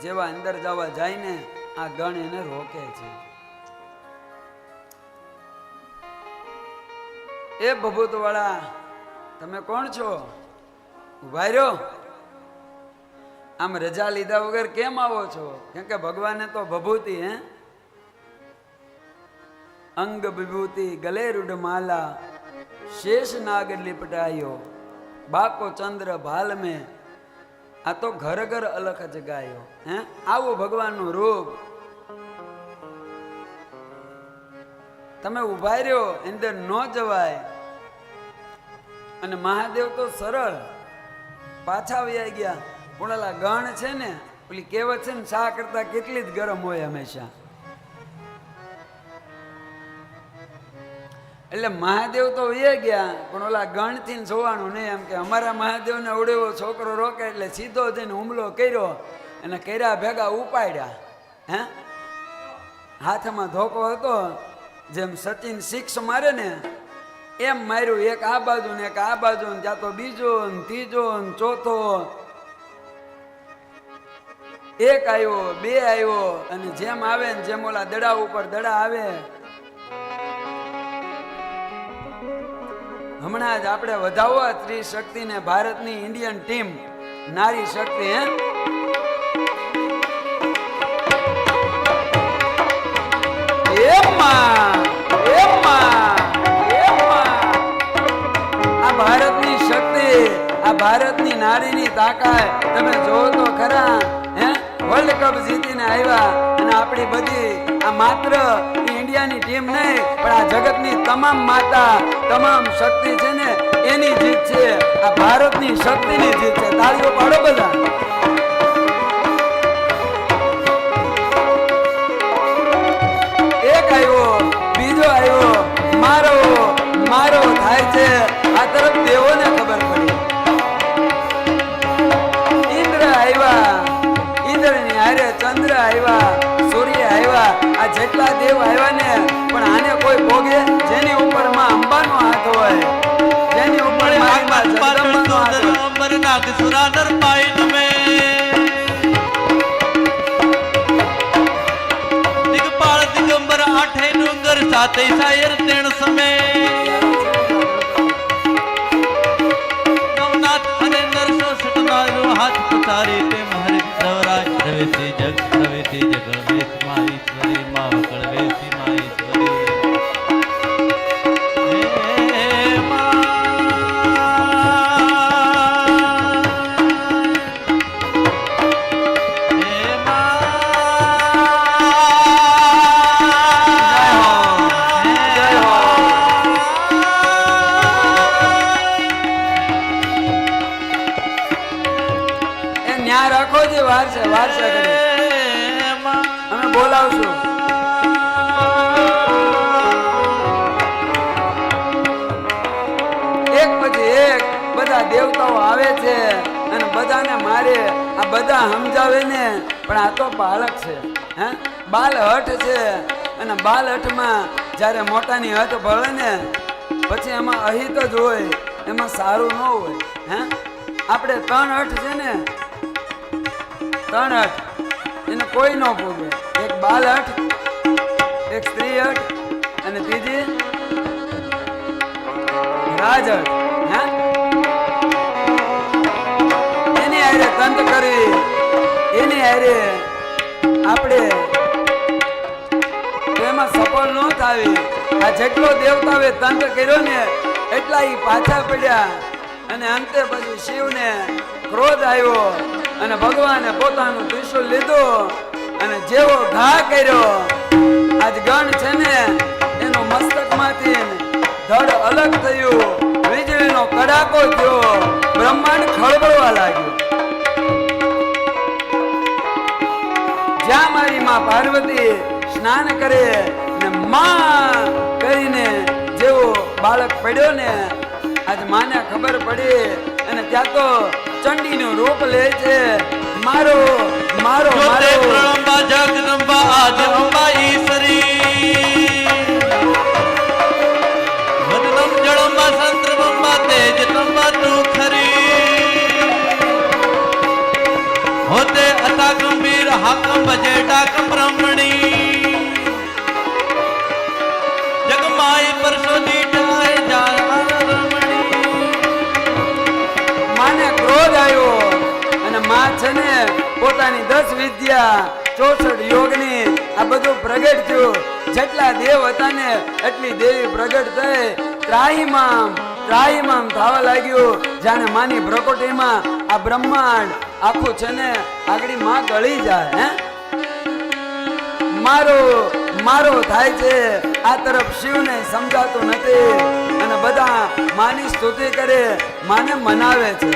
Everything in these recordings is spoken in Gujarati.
જેવા અંદર જવા જાય ને આ ગણ એને રોકે છે. એ ભભૂત વાળા તમે કોણ છો? ઉભા રહ્યો. આમ રજા લીધા વગર કેમ આવો છો? કેમ કે ભગવાને તો ભભૂતિ હે અંગ વિભૂતિ ગલે રૂઢ માલા શેષ નાગ લિપટાયો બાકો ચંદ્ર ભાલ में આ તો ઘર ઘર અલખ જગાયો. હે આવું ભગવાનનું રૂપ. તમે ઉભા રહ્યો અંદર ન જવાય. અને મહાદેવ તો સરળ પાછા વયા ગયા. ઓલા ગણ છે ને પેલી કહેવત છે ને શા કરતા કેટલી જ ગરમ હોય હંમેશા. એટલે મહાદેવ તો વયા ગયા પણ ઓલા ગણ થી જોવાનું નહીં. એમ કે અમારા મહાદેવ ને ઓડેવો છોકરો રોકે એટલે સીધો જઈને હુમલો કર્યો અને કર્યા ભેગા ઉપાડ્યા. હે હાથમાં ધોકો હતો જેમ સચિન સિક્સ મારે ને એમ માર્યું. એક આ બાજુ ને એક આ બાજુ ને ત્યાં તો બીજો ને ત્રીજો ને ચોથો. એક આવ્યો બે આવ્યો અને જેમ આવે ને જેમ ઓલા દડા ઉપર દડા આવે. હમણાં જ આપણે વધાવો સ્ત્રી શક્તિ ને ભારતની ઇન્ડિયન ટીમ નારી શક્તિ. હે આ ભારતની શક્તિ આ ભારતની નારીની તાકાત તમે જોવો તો ખરા. હે વર્લ્ડ કપ જીતીને આવ્યા અને આપણી બધી આ માત્ર ઇન્ડિયાની ટીમ નહીં પણ આ જગતની તમામ માતા તમામ શક્તિ છે ને એની જીત છે. આ ભારતની શક્તિની જીત છે. તાળીઓ પાડો બધા. એક આવ્યો બીજો આવ્યો મારો મારો થાય છે. આ તરફ દેવોને ખબર પડી. ઇન્દ્ર આવ્યા ઇન્દ્રની હારે ચંદ્ર આવ્યા સૂર્ય આવ્યા. આ જેટલા દેવ આવ્યા ને પણ આને કોઈ ભોગે જેની ઉપર માં અંબાનો હાથ હોય જેની ઉપર જગદંબાનો હાથ હોય. અમરનાથ સુરાનર પાઈન મે દિગપાળ દિગંબર આઠે ડુંગર સાતે શાયર તેણ સમે નવનાથ અને નરસો સટનારો હાથ ઉતારી તે મહર નવરાજ રવેતી જગ રવેતી જગળ વેશ માં ઈશ્વરી માં વકળ વેશી માં ઈશ્વરી. વારસે કરી અમે બોલાવશું. એક પછી એક બધા દેવતાઓ આવે છે અને બધાને મારે. આ બધા સમજાવે ને પણ આ તો બાળક છે. હે બાલ હઠ છે અને બાલ હઠમાં જ્યારે મોટાની હઠ ભળે ને પછી એમાં અહિત જ હોય એમાં સારું ન હોય. હે આપણે ત્રણ હઠ છે ને ત્રણ હઠ એને કોઈ ન ભોગે. એક બાલ હઠ એક સ્ત્રી હઠ અને ત્રીજી રાજ હઠ. હે એની હારે તંત કરી એની હારે આપણે એમાં સફળ ન થાય. આ જેટલો દેવતાએ તંત કર્યો ને એટલા ઈ પાછા પડ્યા અને અંતે પછી શિવને ક્રોધ આવ્યો અને ભગવાને પોતાનું ત્રિશુલ લીધું અને જેવો ઘા કર્યો આજ ગણ છે ને એનો મસ્તકમાંથી ધડ અલગ થયું. વીજળીનો કડાકો થયો. બ્રહ્માંડ ખળબળવા લાગ્યું. જ્યાં મારી માં પાર્વતી સ્નાન કરે ને માં કરીને જેવો બાળક પડ્યો ને આજ માને ખબર પડી અને ત્યાં તો ચંડીનું રૂપ લે છે. મારો મારો મારો પ્રણંબા જગદંબા આજ અંબા ઈશ્વરી વદનમ જળંબા સંત્રબંબા તેજ તંબા તું ખરી હોતે અતા ગંભીર હાકમ ભજે ડાક બ્રહ્મણી જગમાય પરસોદી જાય જારમણી. માને ક્રોધ આવ્યો અને માં છે ને પોતાની 10 વિદ્યા 64 યોગની આ બધું પ્રગટ થયું. જેટલા દેવ હતા ને એટલી દેવી પ્રગટ થઈ. ત્રાહીમામ થવા લાગ્યું. જાણે માની પ્રકોટીમાં આ બ્રહ્માંડ આખું છે ને આગળ માં ગળી જાય. હે મારો થાય છે. આ તરફ શિવને સમજાતું નથી અને બધા માની સ્તુતિ કરે, માને મનાવે છે.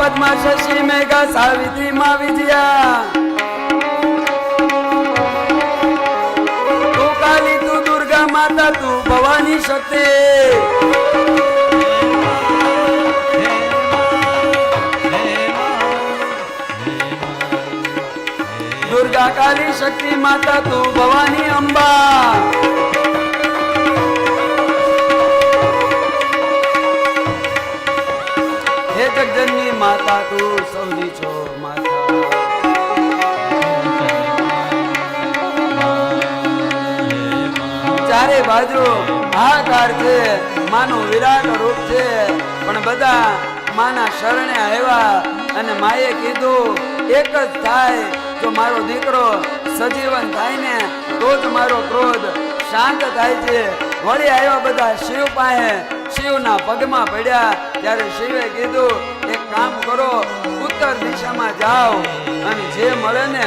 પદ્મા શશી મેઘા સાવિત્રી માં વિજયા, તું કાલી તું દુર્ગા માતા તું ભવાની શક્તિ. દુર્ગા કાલી શક્તિ માતા તું ભવાની અંબા. હે જગજનની માતા તું સૌની છો માતા. ચારે બાજુ હાહાકાર છે, માનું વિરાટ રૂપ છે. પણ બધા માના શરણે આવ્યા અને માએ કીધું એક જ થાય, જો મારો દીકરો સજીવન થાય ને તો જ મારો ક્રોધ શાંત થાય છે. વળી આવ્યા બધા શિવ પાસે, શિવના પગમાં પડ્યા. ત્યારે શિવે કીધું એક કામ કરો, ઉત્તર દિશામાં જાઓ અને જે મળે ને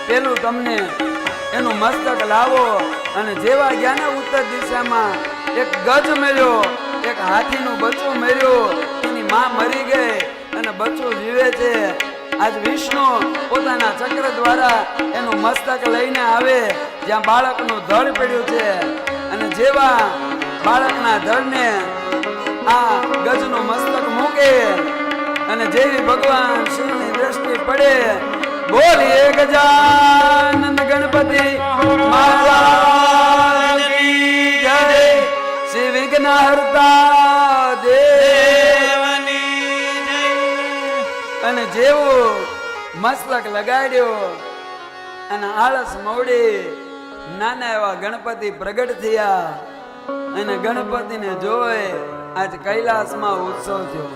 પેલું તમને એનું મસ્તક લાવો. અને જેવા ગયા ને ઉત્તર દિશામાં એક ગજ મળ્યો, એક હાથીનું બચ્ચું મળ્યું. એની માં મરી ગઈ અને બચ્ચું જીવે છે. આજ વિષ્ણુ પોતાના ચક્ર દ્વારા એનું મસ્તક લઈને આવે જ્યાં બાળકનું ધડ પડ્યું છે. અને જેવા બાળકના ધડને આ ગજનું મસ્તક મૂકે અને જેવી ભગવાન શિવની દ્રષ્ટિ પડે, બોલીએ ગજાનંદ ગણપતિ મહારાજ કી જય. શ્રી વિઘ્નહર્તા દેવની જય. અને જેવું મસ્તક લગાડ્યો અને આળસ મોડી નાના એવા ગણપતિ પ્રગટ થયા. અને ગણપતિને જોઈ આજ કૈલાસમાં ઉત્સવ થયો.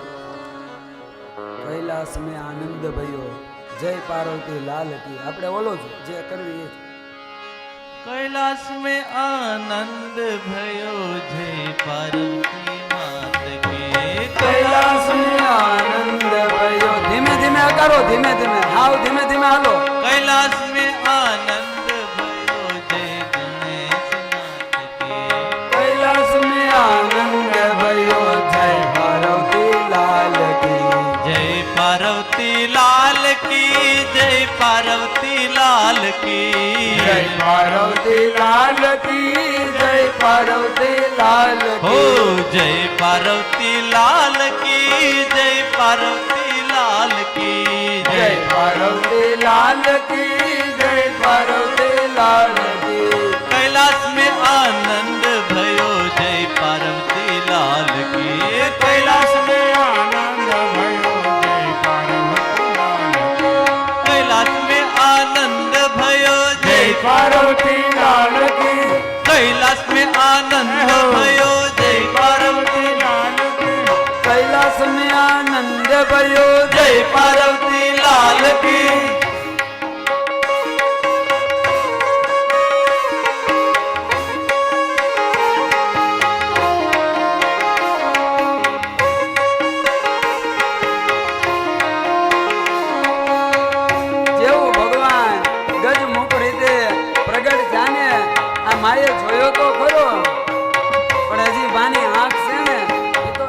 કૈલાસ મેં આનંદ ભયો, જય પાર્વતી લાલ કી. આપણે ઓલો જે કરવી એ कैलाश में आनंद भयो जय पार्वती मात के. कैलास में आनंद भयो. ધીમે ધીમે કરો, ધીમે ધીમે, હાવ ધીમે ધીમે હાલો. कैलाश में आनंद भयो जय गणेश नाथ के. कैलास में आनंद भयो, जय पार्वती लाल की. जय पार्वती लाल की, जय पार्वती लाल की. जय पार्वती लाल की, जय पार्वती लाल हो की. जय पार्वती लाल की, जय पार्वती लाल की. जय पार्वती लाल की, जय पार्वती लाल की. कैलाश में आनंद भयो जय पार्वती लाल की. कैलाश में आनंद भयो जय पार्वती लाल की. कैलाश में आनंद भयो जय पार्वती लाल की. कैलाश में आनंद भयो जय पार्वती लाल की. कैलास में आनंद भयो, जय पार्वती लाल की. જેવું ભગવાન ગજમુખ રીતે પ્રગટ થયા ને આ માએ જોયો તો ખરો, પણ હજી બાની આંખ છે ને એ તો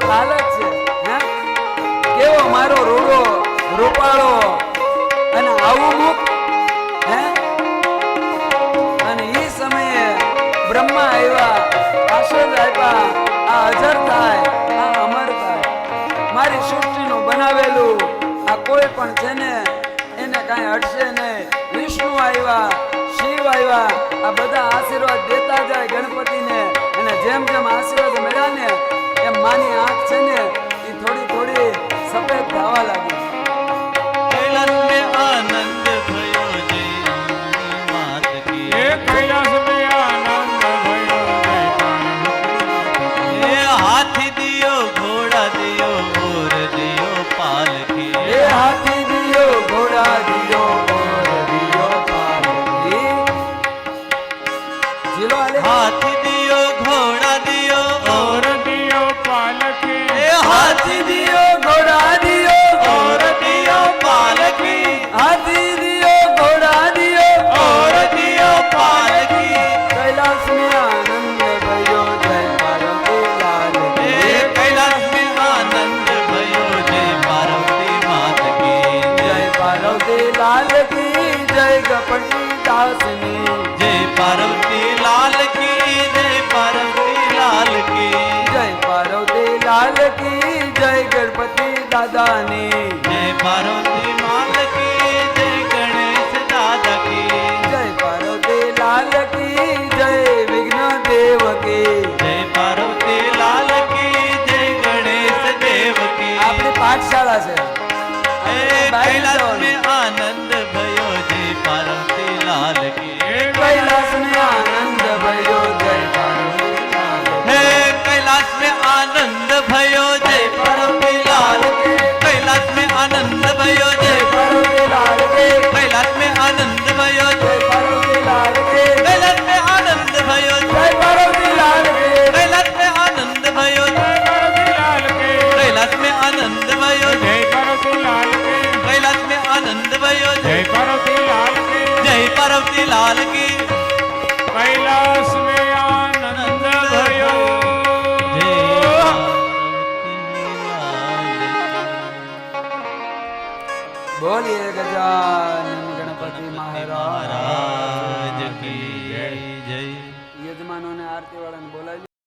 હટશે નહીં. વિષ્ણુ આવ્યા, શિવ આવ્યા, આ બધા આશીર્વાદ દેતા જાય ગણપતિને. અને જેમ જેમ આશીર્વાદ મળ્યા ને એમ માની આંખ છે ને એ થોડી થોડી સફેદ થવા લાગી. कैलाश में आनंद भयो जय अम्बे मात की कैलाश में आनंद भयो जय पार्वती हाथी दियो घोड़ा दियो और दियो पालकी એ હાથી દિયો, ઘોડા દિયો, ઓર દિયો પાલકી. જીલો આલે. हाथी दियो घोड़ा दियो और दियो पालकी હાથી દિયો, ઘોડા દિયો, और दियो पालकी હાથી દિયો, ઘોડા દિયો, और दियो पालकी कैलाश में आनंद भयो जय पार्वती लाल की. कैलाश में आनंद भयो जय पार्वती मात की जय पार्वती लाल की जय गणपति दासनी. जय पार्वती लाल की जय पार्वती लाल की जय पार्वती लाल की जय गणपति दादानी. जय पार्वती माल की जय गणेश दादा की जय पार्वती लाल की जय विघ्न देव की. जय पार्वती लाल की जय गणेश देव की આપણી પાઠશાળા છે. कैलाश में आनंद भयो जय पार्वती लाल की कैलाश में आनंद भयो जय पार्वती लाल की. हे कैलाश में आनंद भयो जय पार्वती लाल की कैलाश में आनंद भयो जय पार्वती लाल की. कैलाश में आनंद भयो जय पार्वती लाल की. कैलाश में आनंद भयो जय पार्वती लाल की. कैलाश में आनंद भयो पार्वती लाल के कैलाश में आनंद भयो जय पार्वती लाल के कैलाश में आनंद भयो जय पार्वती लाल के जय पार्वती लाल की कैलाश में आनंद भयो जय पार्वती लाल बोलिए गजानन गणपति महाराज. महाराज की जय યજમાનોને આરતી વાળાને બોલાવી